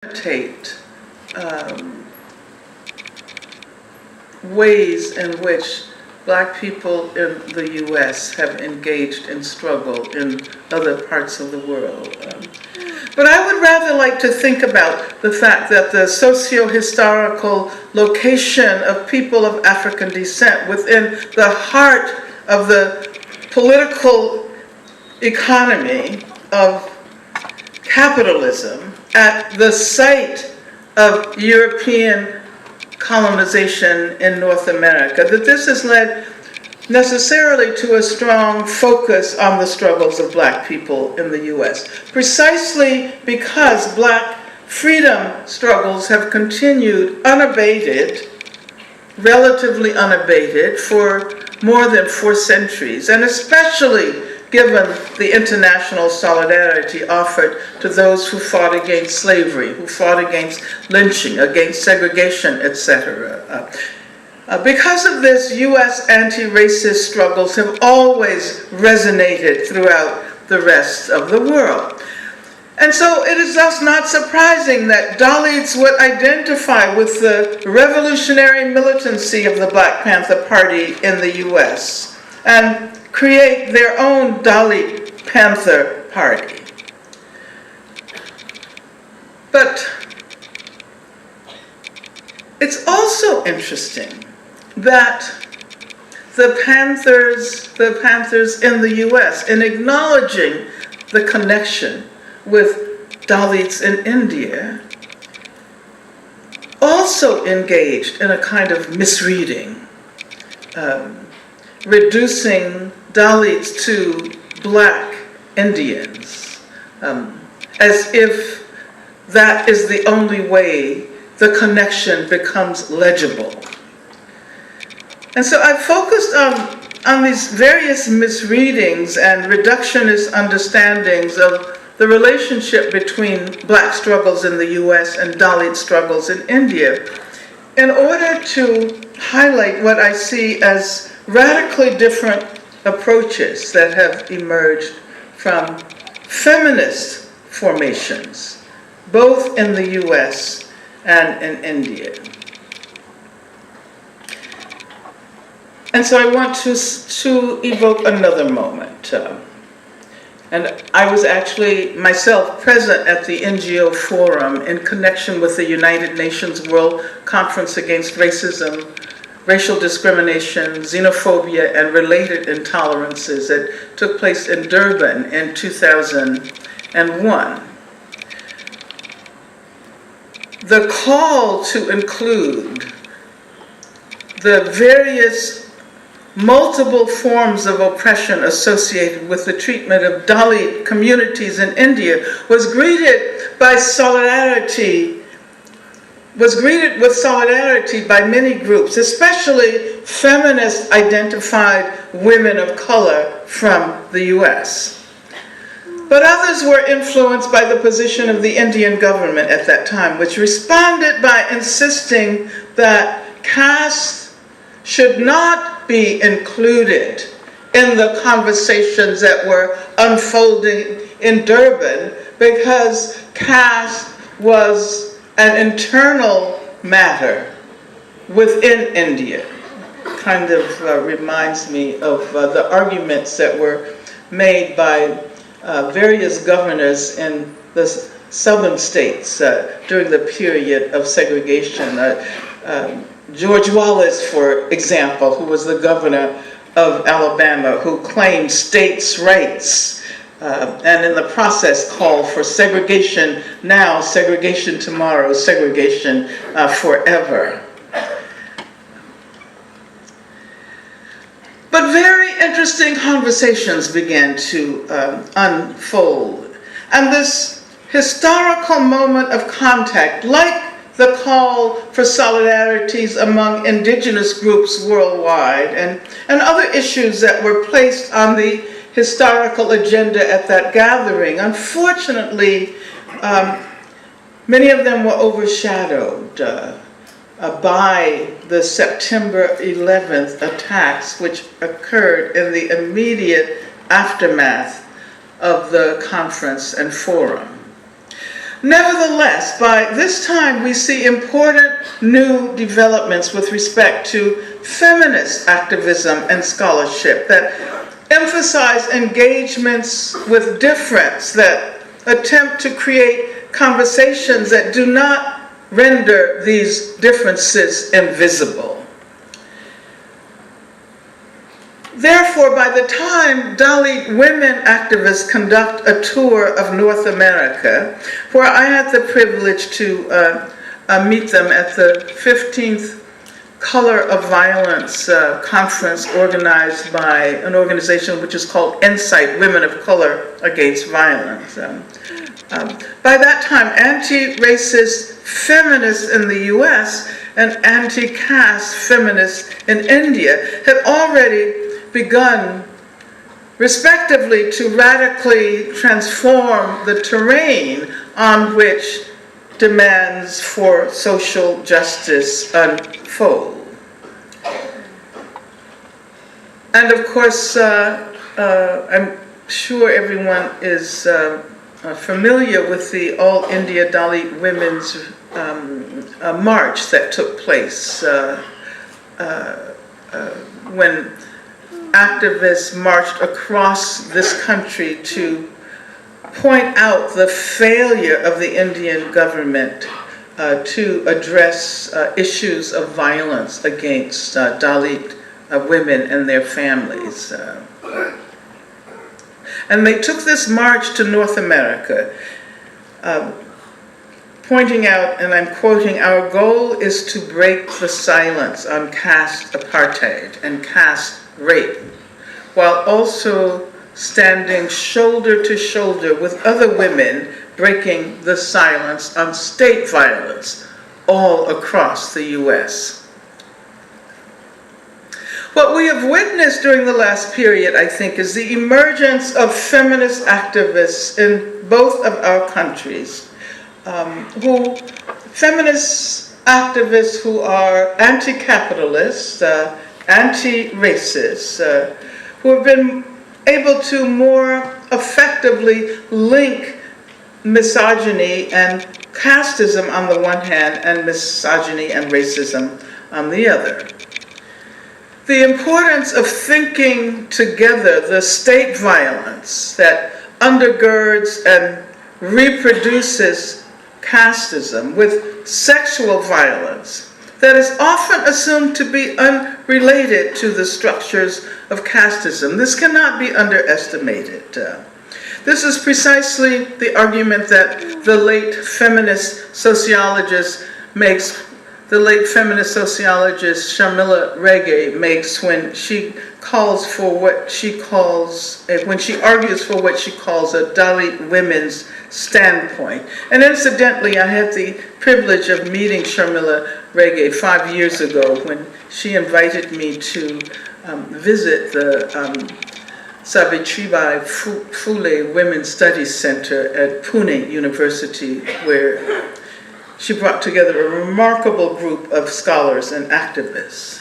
imitate ways in which Black people in the U.S. have engaged in struggle in other parts of the world. But I would rather like to think about the fact that the socio-historical location of people of African descent within the heart of the political economy of capitalism at the site of European colonization in North America, that this has led necessarily to a strong focus on the struggles of Black people in the U.S., precisely because Black freedom struggles have continued unabated, relatively unabated, for more than 4 centuries, and especially given the international solidarity offered to those who fought against slavery, who fought against lynching, against segregation, etc. Because of this, U.S. anti-racist struggles have always resonated throughout the rest of the world. And so it is thus not surprising that Dalits would identify with the revolutionary militancy of the Black Panther Party in the U.S. and create their own Dalit Panther Party. But it's also interesting that the Panthers in the U.S., in acknowledging the connection with Dalits in India, also engaged in a kind of misreading, reducing Dalits to Black Indians, as if that is the only way the connection becomes legible. And so I focused on these various misreadings and reductionist understandings of the relationship between Black struggles in the U.S. and Dalit struggles in India, in order to highlight what I see as radically different approaches that have emerged from feminist formations, both in the U.S. and in India. And so I want to evoke another moment. And I was actually myself present at the NGO forum in connection with the United Nations World Conference Against Racism, Racial Discrimination, Xenophobia, and Related Intolerances that took place in Durban in 2001. The call to include the various multiple forms of oppression associated with the treatment of Dalit communities in India was greeted with solidarity by many groups, especially feminist identified women of color from the US. But others were influenced by the position of the Indian government at that time, which responded by insisting that caste should not be included in the conversations that were unfolding in Durban, because caste was an internal matter within India. Kind of reminds me of the arguments that were made by various governors in the southern states during the period of segregation. George Wallace, for example, who was the governor of Alabama, who claimed states' rights, and in the process called for segregation now, segregation tomorrow, segregation forever. But very interesting conversations began to unfold. And this historical moment of contact, like the call for solidarities among indigenous groups worldwide, and other issues that were placed on the historical agenda at that gathering, unfortunately, many of them were overshadowed by the September 11th attacks, which occurred in the immediate aftermath of the conference and forum. Nevertheless, by this time we see important new developments with respect to feminist activism and scholarship that emphasize engagements with difference, that attempt to create conversations that do not render these differences invisible. Therefore, by the time Dalit women activists conduct a tour of North America, where I had the privilege to meet them at the 15th Color of Violence conference organized by an organization which is called Insight, Women of Color Against Violence. By that time, anti-racist feminists in the US and anti-caste feminists in India had already begun, respectively, to radically transform the terrain on which demands for social justice unfold. And of course, I'm sure everyone is familiar with the All India Dalit Women's March that took place when activists marched across this country to point out the failure of the Indian government to address issues of violence against Dalit women and their families. And they took this march to North America, pointing out, and I'm quoting, "Our goal is to break the silence on caste apartheid and caste rape, while also standing shoulder to shoulder with other women breaking the silence on state violence all across the US." What we have witnessed during the last period, I think, is the emergence of feminist activists in both of our countries, feminist activists who are anti-capitalist, anti-racist, who have been able to more effectively link misogyny and casteism on the one hand and misogyny and racism on the other. The importance of thinking together the state violence that undergirds and reproduces casteism with sexual violence that is often assumed to be unrelated to the structures of casteism. This cannot be underestimated. This is precisely the argument that the late feminist sociologist Sharmila Regge makes when she calls for when she argues for what she calls a Dalit women's standpoint. And incidentally, I had the privilege of meeting Sharmila Regge 5 years ago when she invited me to visit the Savitribai Phule Women's Studies Center at Pune University, where she brought together a remarkable group of scholars and activists.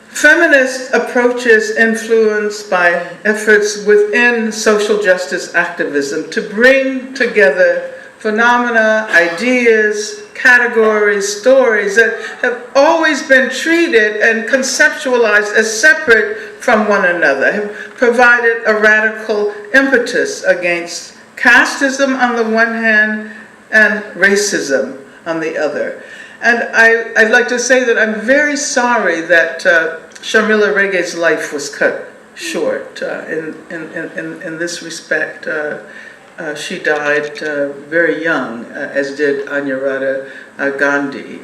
Feminist approaches influenced by efforts within social justice activism to bring together phenomena, ideas, categories, stories that have always been treated and conceptualized as separate from one another, have provided a radical impetus against casteism on the one hand and racism on the other. And I'd like to say that I'm very sorry that Sharmila Regge's life was cut short. In this respect, she died very young, as did Anuradha Gandhi.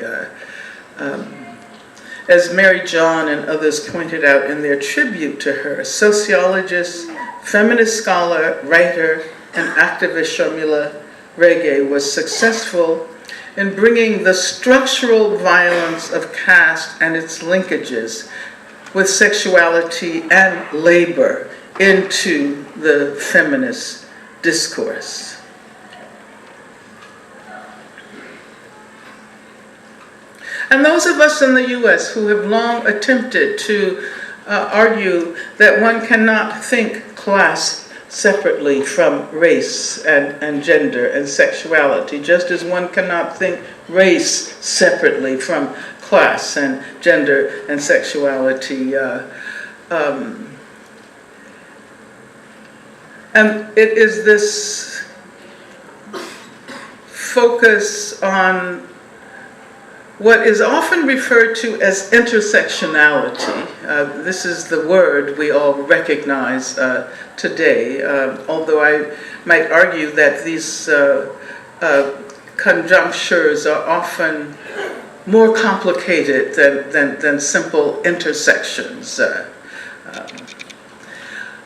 As Mary John and others pointed out in their tribute to her, sociologist, feminist scholar, writer, and activist Sharmila Regge was successful in bringing the structural violence of caste and its linkages with sexuality and labor into the feminist discourse. And those of us in the US who have long attempted to argue that one cannot think class separately from race and gender and sexuality, just as one cannot think race separately from class and gender and sexuality. And it is this focus on what is often referred to as intersectionality. This is the word we all recognize today, although I might argue that these conjunctures are often more complicated than simple intersections.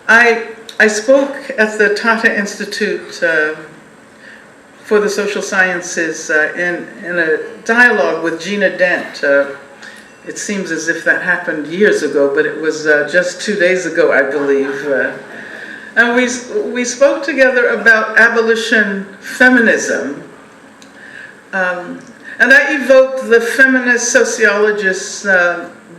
I spoke at the Tata Institute for the Social Sciences in a dialogue with Gina Dent. It seems as if that happened years ago, but it was just 2 days ago, I believe. And we spoke together about abolition feminism. And I evoked the feminist sociologist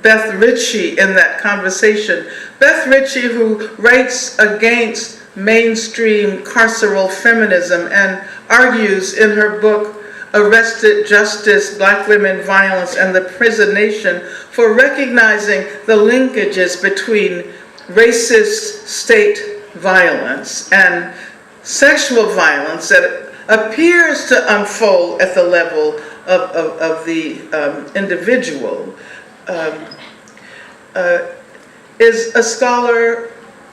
Beth Ritchie in that conversation. Beth Ritchie, who writes against mainstream carceral feminism and argues in her book, Arrested Justice, Black Women, Violence, and the Prison Nation, for recognizing the linkages between racist state violence and sexual violence that appears to unfold at the level of the individual, is a scholar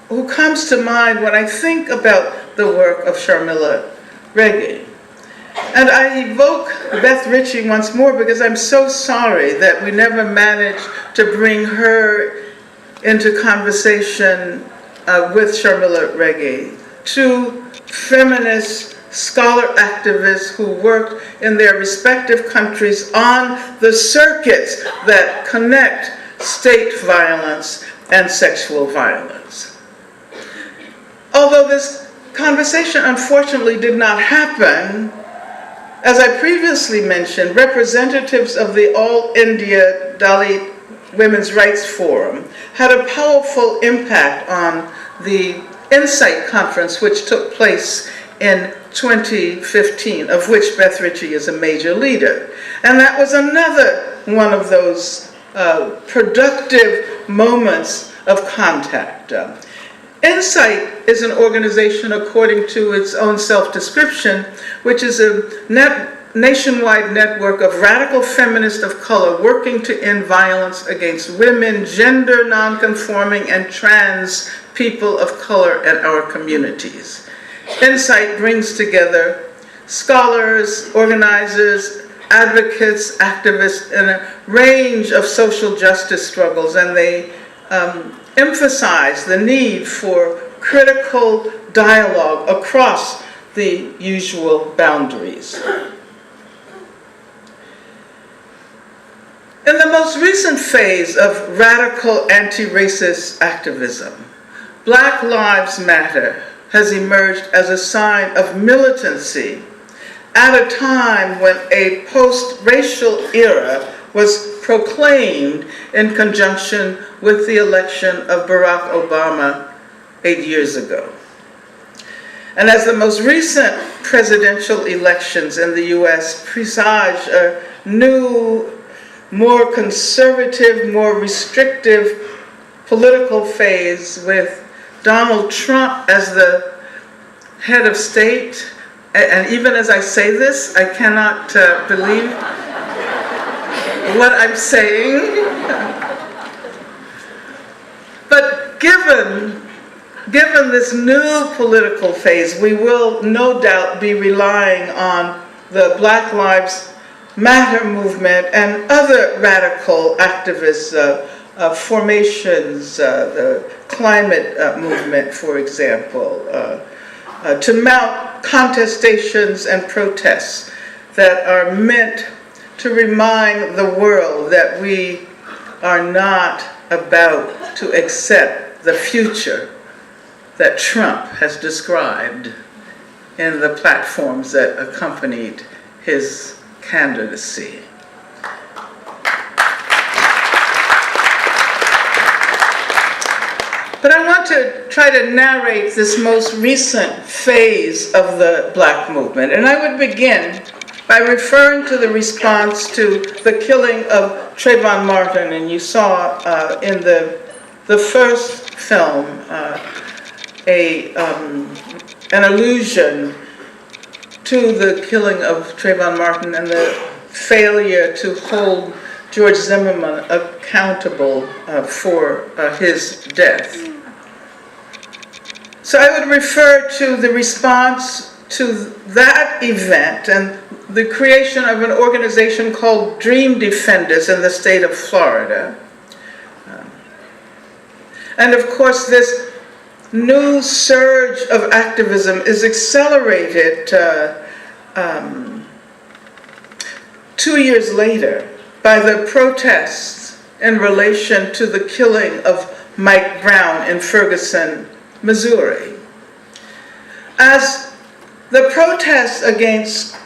who comes to mind when I think about the work of Sharmila Reggie. And I evoke Beth Ritchie once more because I'm so sorry that we never managed to bring her into conversation with Sharmila Reggie, two feminist scholar activists who worked in their respective countries on the circuits that connect state violence and sexual violence. Although this conversation unfortunately did not happen, as I previously mentioned, representatives of the All India Dalit Women's Rights Forum had a powerful impact on the Insight Conference, which took place in 2015, of which Beth Ritchie is a major leader. And that was another one of those productive moments of contact. Insight is an organization, according to its own self-description, which is a nationwide network of radical feminists of color working to end violence against women, gender nonconforming, and trans people of color in our communities. Insight brings together scholars, organizers, advocates, activists in a range of social justice struggles, and they emphasize the need for critical dialogue across the usual boundaries. In the most recent phase of radical anti-racist activism, Black Lives Matter has emerged as a sign of militancy at a time when a post-racial era was proclaimed in conjunction with the election of Barack Obama 8 years ago. And as the most recent presidential elections in the US presage a new, more conservative, more restrictive political phase with Donald Trump as the head of state, and even as I say this, I cannot believe what I'm saying. But given this new political phase, we will no doubt be relying on the Black Lives Matter movement and other radical activist formations, the climate movement, for example, to mount contestations and protests that are meant to remind the world that we are not about to accept the future that Trump has described in the platforms that accompanied his candidacy. But I want to try to narrate this most recent phase of the Black movement. And I would begin by referring to the response to the killing of Trayvon Martin. And you saw in the first film an allusion to the killing of Trayvon Martin and the failure to hold George Zimmerman accountable for his death. So I would refer to the response to that event and the creation of an organization called Dream Defenders in the state of Florida. And of course, this new surge of activism is accelerated 2 years later by the protests in relation to the killing of Mike Brown in Ferguson, Missouri. As the protests against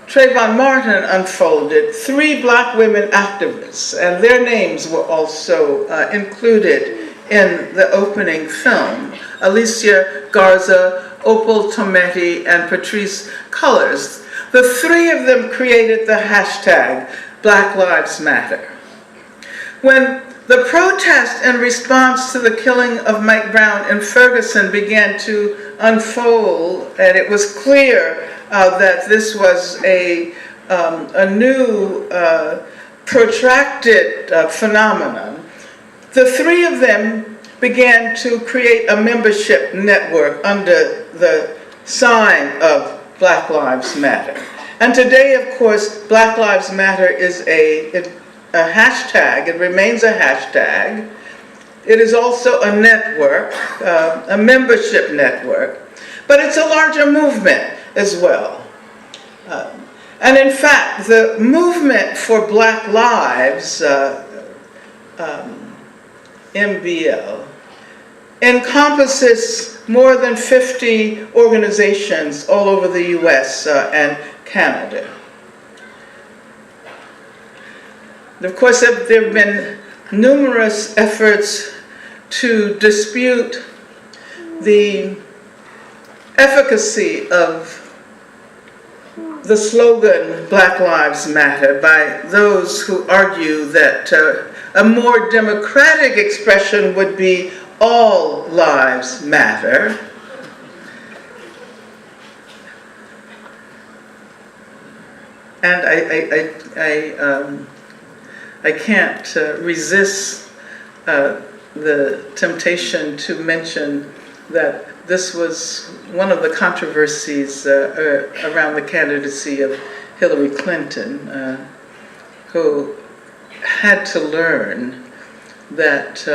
Trayvon Martin unfolded, 3 Black women activists, and their names were also included in the opening film, Alicia Garza, Opal Tometi, and Patrice Cullors. The 3 of them created the hashtag Black Lives Matter. When the protest in response to the killing of Mike Brown in Ferguson began to unfold, and it was clear that this was a new protracted phenomenon, the 3 of them began to create a membership network under the sign of Black Lives Matter. And today, of course, Black Lives Matter is a hashtag. It remains a hashtag. It is also a network, a membership network, but it's a larger movement as well. And in fact, the movement for Black Lives, MBL, encompasses more than 50 organizations all over the US and Canada. Of course, there have been numerous efforts to dispute the efficacy of the slogan Black Lives Matter by those who argue that a more democratic expression would be all lives matter. And I can't resist the temptation to mention that this was one of the controversies around the candidacy of Hillary Clinton, who had to learn that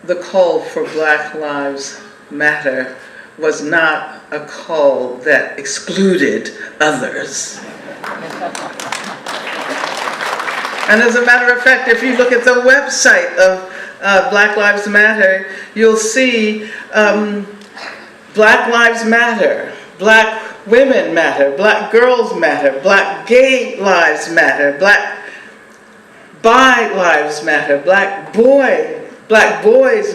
the call for Black Lives Matter was not a call that excluded others. And as a matter of fact, if you look at the website of Black Lives Matter, you'll see Black Lives Matter, Black Women Matter, Black Girls Matter, Black Gay Lives Matter, Black Bi Lives Matter, Black Boys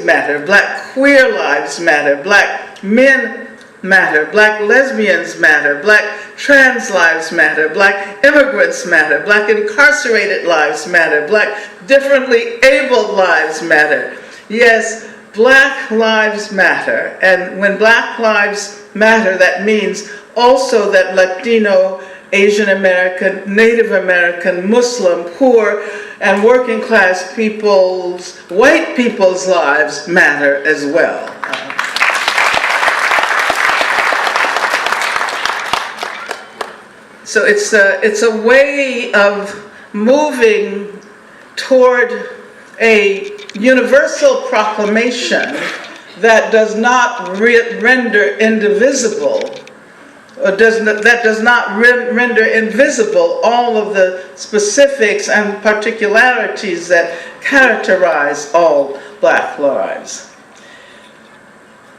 Matter, Black Queer Lives Matter, Black Men Matter, Black Lesbians Matter, Black Trans Lives Matter, Black Immigrants Matter, Black Incarcerated Lives Matter, Black Differently Abled Lives Matter. Yes, Black Lives Matter. And when Black Lives Matter, that means also that Latino, Asian American, Native American, Muslim, poor, and working class people's, white people's lives matter as well. So it's a way of moving toward a universal proclamation that does not render indivisible, or that does not render invisible all of the specifics and particularities that characterize all Black lives.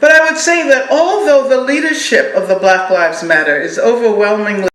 But I would say that although the leadership of the Black Lives Matter is overwhelmingly